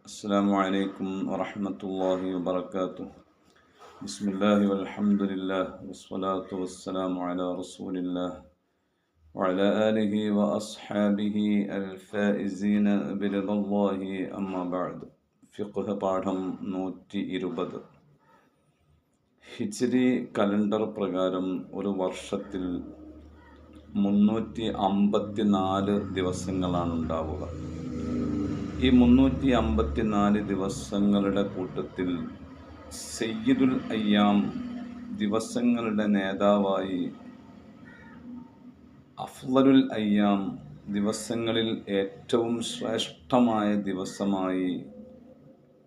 السلام عليكم ورحمة الله وبركاته. بسم الله والحمد لله والصلاة والسلام على رسول الله وعلى آله وأصحابه الفائزين برضا الله أما بعد. ഫിഖ് പാഠം 120. ഹിജ്രി കലണ്ടർ പ്രകാരം ഒരു വർഷത്തിൽ 354 ദിവസങ്ങളാണ് ഉണ്ടാവുക. ഈ 354 ദിവസങ്ങളുടെ കൂട്ടത്തിൽ സയ്യിദുൽ അയ്യാം, ദിവസങ്ങളുടെ നേതാവായി, അഫ്ളലുൽ അയ്യാം, ദിവസങ്ങളിൽ ഏറ്റവും ശ്രേഷ്ഠമായ ദിവസമായി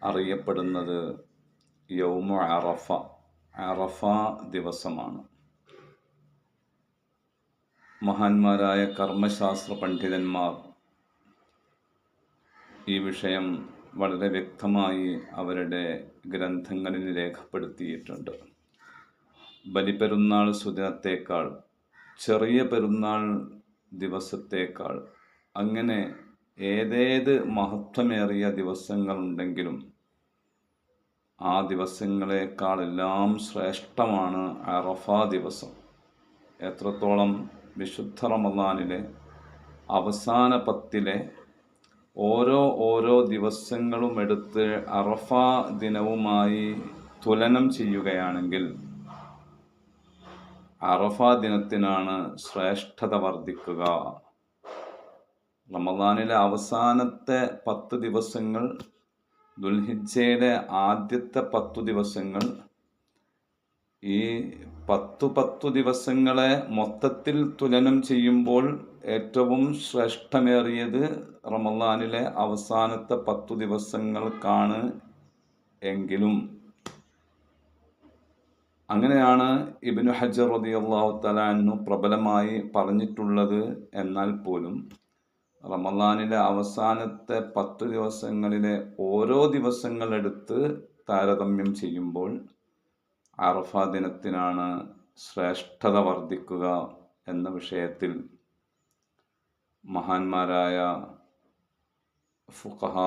അറിയപ്പെടുന്നത് യൗമു അറഫ, അറഫ ദിവസമാണ്. മഹാന്മാരായ കർമ്മശാസ്ത്ര പണ്ഡിതന്മാർ ഈ വിഷയം വളരെ വ്യക്തമായി അവരുടെ ഗ്രന്ഥങ്ങളിൽ രേഖപ്പെടുത്തിയിട്ടുണ്ട്. ബലിപ്പെരുന്നാൾ സുദിനത്തേക്കാൾ, ചെറിയ പെരുന്നാൾ ദിവസത്തേക്കാൾ, അങ്ങനെ ഏതേത് മഹത്വമേറിയ ദിവസങ്ങളുണ്ടെങ്കിലും ആ ദിവസങ്ങളെക്കാളെല്ലാം ശ്രേഷ്ഠമാണ് അറഫ ദിവസം. എത്രത്തോളം വിശുദ്ധ റമളാനിലെ അവസാന 10 ഓരോ ദിവസങ്ങളും എടുത്ത് അറഫ ദിനവുമായി തുലനം ചെയ്യുകയാണെങ്കിൽ അറഫ ദിനത്തിനാണ് ശ്രേഷ്ഠത വർദ്ധിക്കുക. റമളാനിലെ അവസാനത്തെ 10 ദിവസങ്ങൾ, ദുൽഹിജ്ജയുടെ ആദ്യത്തെ 10 ദിവസങ്ങൾ, ഈ 10 ദിവസങ്ങളെ മൊത്തത്തിൽ തുലനം ചെയ്യുമ്പോൾ ഏറ്റവും ശ്രേഷ്ഠമേറിയത് റമളാനിലെ അവസാനത്തെ 10 ദിവസങ്ങൾക്കാണ്. എങ്കിലും അങ്ങനെയാണ് ഇബ്നു ഹജർ റളിയല്ലാഹു തആല അൻഹു പ്രബലമായി പറഞ്ഞിട്ടുള്ളത്. എന്നാൽ പോലും റമളാനിലെ അവസാനത്തെ 10 ദിവസങ്ങളിലെ ഓരോ ദിവസങ്ങളെടുത്ത് താരതമ്യം ചെയ്യുമ്പോൾ അറഫ ദിനത്തിനാണ് ശ്രേഷ്ഠത വർദ്ധിക്കുക എന്ന വിഷയത്തിൽ മഹാന്മാരായ ഫുഖഹാ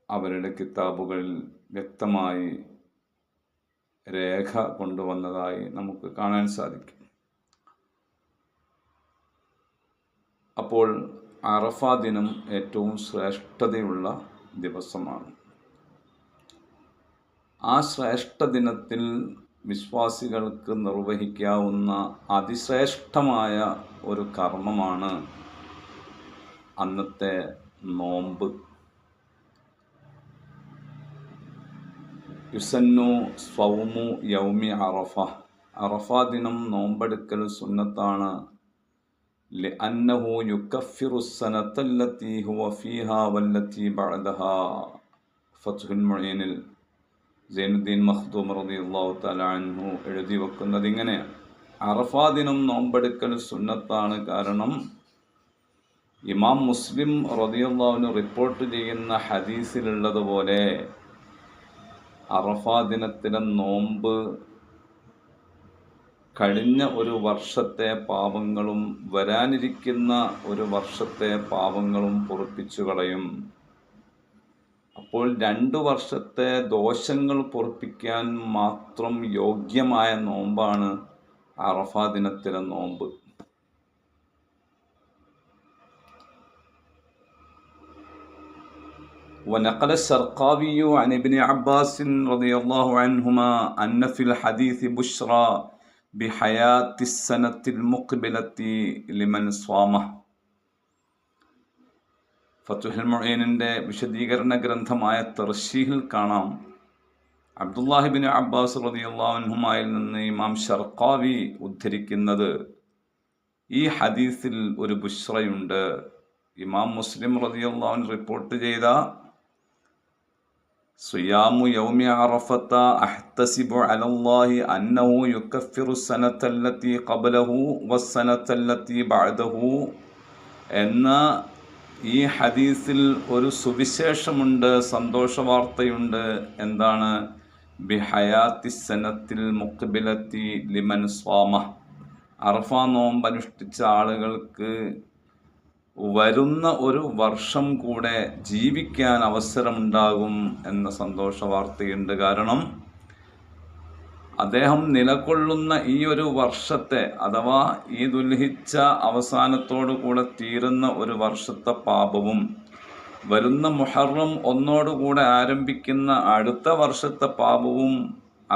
അവരുടെ കിതാബുകളിൽ വ്യക്തമായി രേഖ കൊണ്ടുവന്നതായി നമുക്ക് കാണാൻ സാധിക്കും. അപ്പോൾ അറഫ ദിനം ഏറ്റവും ശ്രേഷ്ഠതയുള്ള ദിവസമാണ്. ആ ശ്രേഷ്ഠ ദിനത്തിൽ വിശ്വാസികൾക്ക് നിർവഹിക്കാവുന്ന അതിശ്രേഷ്ഠമായ ഒരു കർമ്മമാണ് അന്നത്തെ നോമ്പ്. യുസന്നു സ്വൗമു യൗമി അറഫ, അറഫ ദിനം നോമ്പെടുക്കൽ സുന്നത്താണ്. ലിഅന്നഹു യുകഫിറു സനത്തല്ലത്തി ഹുവ ഫീഹാ വല്ലത്തി ബഅദഹാ. ഫത്ഹുൽ മുഈനിൽ സൈനുദ്ദീൻ മഖ്ദൂം റളിയല്ലാഹു തആല അൻഹു എഴുതി വെക്കുന്നത് ഇങ്ങനെയാണ്: അറഫ ദിനം നോമ്പെടുക്കൽ സുന്നത്താണ്. കാരണം ഇമാം മുസ്ലിം റളിയല്ലാഹു അൻഹു റിപ്പോർട്ട് ചെയ്യുന്ന ഹദീസിലുള്ളതുപോലെ അറഫ ദിനത്തിലെ നോമ്പ് കഴിഞ്ഞ ഒരു വർഷത്തെ പാപങ്ങളും വരാനിരിക്കുന്ന ഒരു വർഷത്തെ പാപങ്ങളും പൊറുപ്പിച്ചു കളയും. അപ്പോൾ 2 വർഷത്തെ ദോഷങ്ങൾ പൊറുപ്പിക്കാൻ മാത്രം യോഗ്യമായ നോമ്പാണ് അറഫ ദിനത്തിലെ നോമ്പ്. ونقل الشرقاوي عن ابن عباس رضي الله عنهما أن في الحديث بشرى بحياة السنة المقبلة لمن صامه. ഫത്ഹുൽ മുഈനിൻ്റെ വിശദീകരണ ഗ്രന്ഥമായ തർശീഹിൽ കാണാം, അബ്ദുല്ലാഹി ഇബ്നു അബ്ബാസ് റളിയല്ലാഹു അൻഹുമായിൽ നിന്ന് ഇമാം ശർഖാവി ഉദ്ധരിക്കുന്നത്, ഈ ഹദീസിൽ ഒരു ബുശ്റയുണ്ട്. ഇമാം മുസ്ലിം റളിയല്ലാഹു അൻഹു റിപ്പോർട്ട് ചെയ്ത സിയാമു യൗമി അറഫത അഹ്തസിബു അലല്ലാഹി അന്നഹു യുകഫിറു സനത്തല്ലത്തി ഖബ്ലഹു വസ്സനത്തല്ലത്തി ബഅദഹു എന്ന ഈ ഹദീസിൽ ഒരു സുവിശേഷമുണ്ട്, സന്തോഷവാർത്തയുണ്ട്. എന്താണ്? ബിഹയാത്തി സനത്തിൽ മുഖ്ബിലത്തി ലിമൻ സ്വാമ, അറഫ നോമ്പ് അനുഷ്ഠിച്ച ആളുകൾക്ക് വരുന്ന ഒരു വർഷം കൂടെ ജീവിക്കാൻ അവസരമുണ്ടാകും എന്ന സന്തോഷ വാർത്തയുണ്ട്. കാരണം അദ്ദേഹം നിലകൊള്ളുന്ന ഈ ഒരു വർഷത്തെ, അഥവാ ഈ ദുൽഹിജ്ജ അവസാനത്തോടു കൂടെ തീരുന്ന ഒരു വർഷത്തെ പാപവും വരുന്ന മുഹറം ഒന്നോടുകൂടെ ആരംഭിക്കുന്ന അടുത്ത വർഷത്തെ പാപവും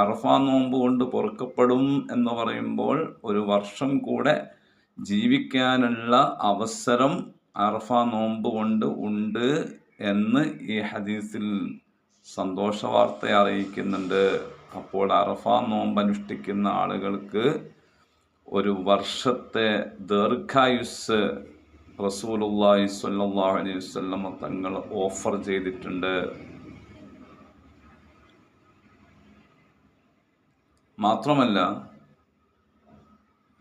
അറഫ നോമ്പ് കൊണ്ട് പൊറുക്കപ്പെടും എന്ന് പറയുമ്പോൾ ഒരു വർഷം കൂടെ ജീവിക്കാനുള്ള അവസരം അറഫ നോമ്പ് കൊണ്ട് ഉണ്ട് എന്ന് ഈ ഹദീസിൽ സന്തോഷ വാർത്ത അറിയിക്കുന്നുണ്ട്. അപ്പോൾ അറഫ നോമ്പ് അനുഷ്ഠിക്കുന്ന ആളുകൾക്ക് ഒരു വർഷത്തെ ദീർഘായുസ് റസൂലുള്ളാഹി സ്വല്ലല്ലാഹു അലൈഹി വസല്ലം തങ്ങൾ ഓഫർ ചെയ്തിട്ടുണ്ട്. മാത്രമല്ല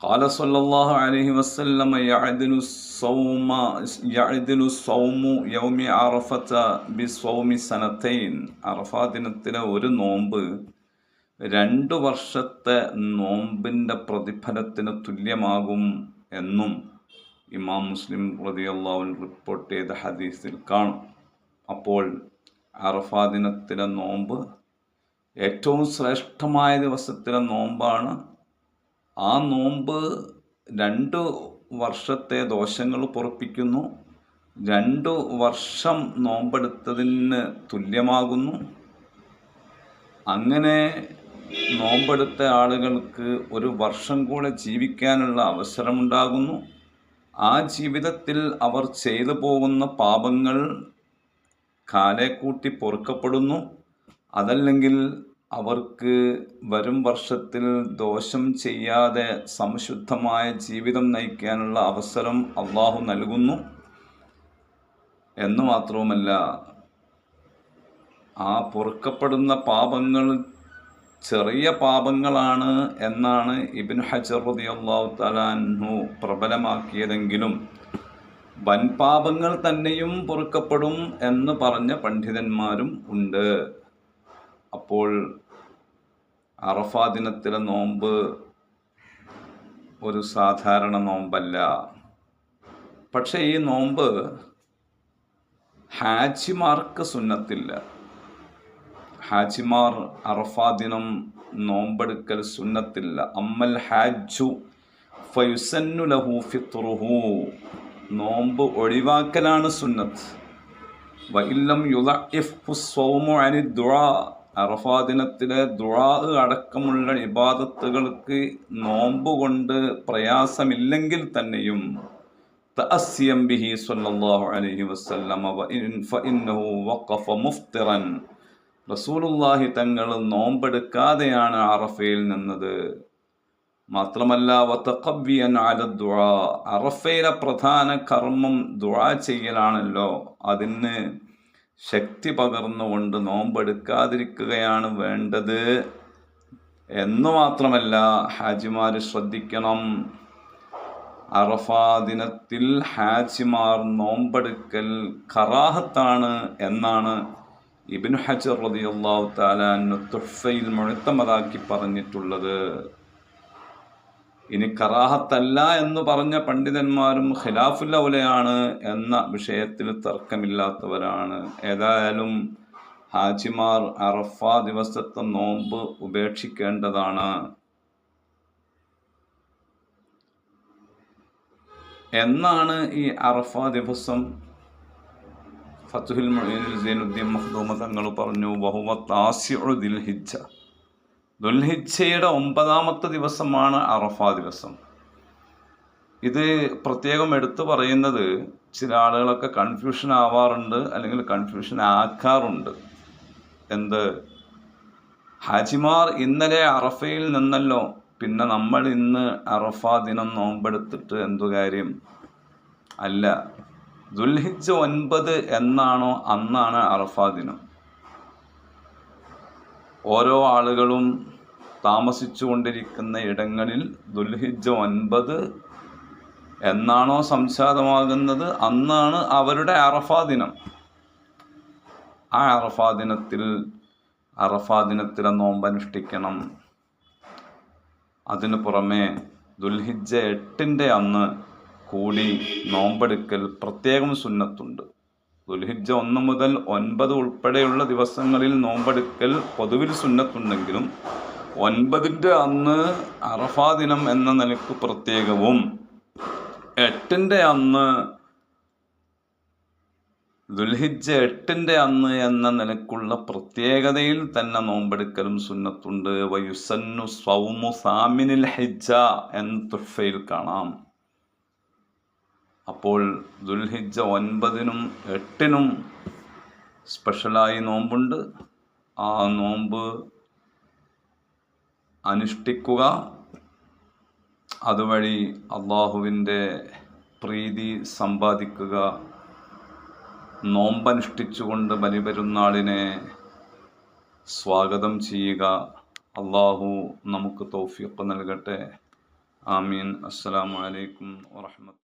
ഖാല സ്വല്ലല്ലാഹു അലൈഹി വസല്ലം യഅദിലു സൗമു യൗമി അറഫത ബിസ്സൗമി സനതൈൻ. അറഫാ ദിനത്തിലെ ഒരു നോമ്പ് 2 വർഷത്തെ നോമ്പിൻ്റെ പ്രതിഫലത്തിന് തുല്യമാകും എന്നും ഇമാം മുസ്ലിം റളിയല്ലാഹു അൻഹു റിപ്പോർട്ട് ചെയ്ത ഹദീസിൽ കാണും. അപ്പോൾ അറഫാ ദിനത്തിലെ നോമ്പ് ഏറ്റവും ശ്രേഷ്ഠമായ ദിവസത്തിലെ നോമ്പാണ്. ആ നോമ്പ് 2 വർഷത്തെ ദോഷങ്ങൾ പൊറുപ്പിക്കുന്നു, 2 വർഷം നോമ്പെടുത്തതിന് തുല്യമാകുന്നു. അങ്ങനെ നോമ്പെടുത്ത ആളുകൾക്ക് ഒരു വർഷം കൂടെ ജീവിക്കാനുള്ള അവസരമുണ്ടാകുന്നു. ആ ജീവിതത്തിൽ അവർ ചെയ്തു പോകുന്ന പാപങ്ങൾ കാലേക്കൂട്ടി പൊറുക്കപ്പെടുന്നു. അതല്ലെങ്കിൽ അവർക്ക് വരും വർഷത്തിൽ ദോഷം ചെയ്യാതെ സംശുദ്ധമായ ജീവിതം നയിക്കാനുള്ള അവസരം അള്ളാഹു നൽകുന്നു. എന്ന് മാത്രവുമല്ല, ആ പൊറുക്കപ്പെടുന്ന പാപങ്ങൾ ചെറിയ പാപങ്ങളാണ് എന്നാണ് ഇബ്നു ഹജർ റളിയല്ലാഹു തആല അൻഹു പ്രബലമാക്കിയതെങ്കിലും വൻപാപങ്ങൾ തന്നെയും പൊറുക്കപ്പെടും എന്ന് പറഞ്ഞ പണ്ഡിതന്മാരും ഉണ്ട്. അപ്പോൾ അറഫാ ദിനത്തിലെ നോമ്പ് ഒരു സാധാരണ നോമ്പല്ല. പക്ഷെ ഈ നോമ്പ് ഹാജിമാർക്ക് സുന്നത്തില്ല. ഹാജിമാർ അറഫാ ദിനം നോമ്പെടുക്കൽ സുന്നത്തില്ല. അമ്മൽ ഹാജു ഫയുസന്നു ലഹു ഫിത്റുഹു. നോമ്പ് ഒഴിവാക്കലാണ് സുന്നത്ത്. വഇല്ലം യുളഇഫ്ഹു സ്വൗമു അനി ദുആ. അറഫാ ദിനത്തിലെ ദുആ അടക്കമുള്ള ഇബാദത്തുകൾക്ക് നോമ്പ് കൊണ്ട് പ്രയാസമില്ലെങ്കിൽ തന്നെയും തഅസ്സിയം ബിഹി സ്വല്ലല്ലാഹു അലൈഹി വസല്ലം ഫഇന്നഹു വഖഫ മുഫ്തിറൻ. റസൂലുള്ളാഹി തങ്ങൾ നോമ്പെടുക്കാതെയാണ് അറഫയിൽ നിന്നത്. മാത്രമല്ല വതഖവ്വിയൻ അല ദുആ. അറഫയിലെ പ്രധാന കർമ്മം ദുആ ചെയ്യലാണല്ലോ. അതിന് ശക്തി പകർന്നുകൊണ്ട് നോമ്പെടുക്കാതിരിക്കുകയാണ് വേണ്ടത് എന്നു മാത്രമല്ല, ഹാജിമാർ ശ്രദ്ധിക്കണം, അറഫാ ദിനത്തിൽ ഹാജിമാർ നോമ്പെടുക്കൽ കറാഹത്താണ് എന്നാണ് ഇബ്നു ഹജർ റളിയല്ലാഹു തആല അൻഹു തുഹ്ഫയിൽ മുഅ്തമദാക്കി പറഞ്ഞിട്ടുള്ളത്. ഇനി കറാഹത്തല്ല എന്ന് പറഞ്ഞ പണ്ഡിതന്മാരും ഖിലാഫുൽ ഔലയാണ് എന്ന വിഷയത്തിൽ തർക്കമില്ലാത്തവരാണ്. ഏതായാലും ഹാജിമാർ അറഫാ ദിവസത്തെ നോമ്പ് ഉപേക്ഷിക്കേണ്ടതാണ്. എന്നാണ് ഈ അറഫാ ദിവസം ഫത്ഹുൽ മുഈനിൽ സൈനുദ്ദീൻ മഖ്ദൂമ തങ്ങൾ പറഞ്ഞു, വഹുവ താസിഉ ദിൽഹിജ്ജ. ദുൽഹിജ്ജയുടെ 9ാമത്തെ ദിവസമാണ് അറഫാ ദിവസം. ഇത് പ്രത്യേകം എടുത്തു പറയുന്നത് ചില ആളുകളൊക്കെ കൺഫ്യൂഷൻ ആവാറുണ്ട്, അല്ലെങ്കിൽ കൺഫ്യൂഷൻ ആക്കാറുണ്ട്. എന്ത്, ഹാജിമാർ ഇന്നലെ അറഫയിൽ നിന്നല്ലോ, പിന്നെ നമ്മൾ ഇന്ന് അറഫാ ദിനം നോമ്പെടുത്തിട്ട് എന്തു കാര്യം? അല്ല, ദുൽഹിജ്ജ 9 എന്നാണോ അന്നാണ് അറഫാ ദിനം. ഓരോ ആളുകളും താമസിച്ചു കൊണ്ടിരിക്കുന്ന ഇടങ്ങളിൽ ദുൽഹിജ്ജ 9 എന്നാണോ സംജാതമാകുന്നത് അന്നാണ് അവരുടെ അറഫാ ദിനം. ആ അറഫാ ദിനത്തിലെ നോമ്പനുഷ്ഠിക്കണം. അതിനു പുറമെ ദുൽഹിജ്ജ 8-ന്റെ അന്ന് കൂടി നോമ്പെടുക്കൽ പ്രത്യേകം സുന്നത്തുണ്ട്. ദുൽഹിജ്ജ 1 മുതൽ 9 ഉൾപ്പെടെയുള്ള ദിവസങ്ങളിൽ നോമ്പെടുക്കൽ പൊതുവിൽ സുന്നത്തുണ്ടെങ്കിലും 9-ന്റെ അന്ന് അറഫാ ദിനം എന്ന നിലക്ക് പ്രത്യേകവും 8-ന്റെ അന്ന് ദുൽഹിജ്ജ 8-ന്റെ അന്ന് എന്ന നിലക്കുള്ള പ്രത്യേകതയിൽ തന്നെ നോമ്പെടുക്കലും സുന്നത്തുണ്ട്. വയുസന്നു സ്വൗമു സാമിനിൽ ഹിജ്ജ എന്ന് തുഹ്ഫയിൽ കാണാം. അപ്പോൾ ദുൽഹിജ്ജ 9-നും 8-നും സ്പെഷ്യലായി നോമ്പുണ്ട്. ആ നോമ്പ് അനുഷ്ഠിക്കുക, അതുവഴി അള്ളാഹുവിൻ്റെ പ്രീതി സമ്പാദിക്കുക. നോമ്പനുഷ്ഠിച്ചുകൊണ്ട് ബലിപെരുന്നാളിനെ സ്വാഗതം ചെയ്യുക. അള്ളാഹു നമുക്ക് തൗഫീഖ് നൽകട്ടെ. ആമീൻ. അസ്സലാമു അലൈക്കും വറഹ്മത്തുള്ളാഹി.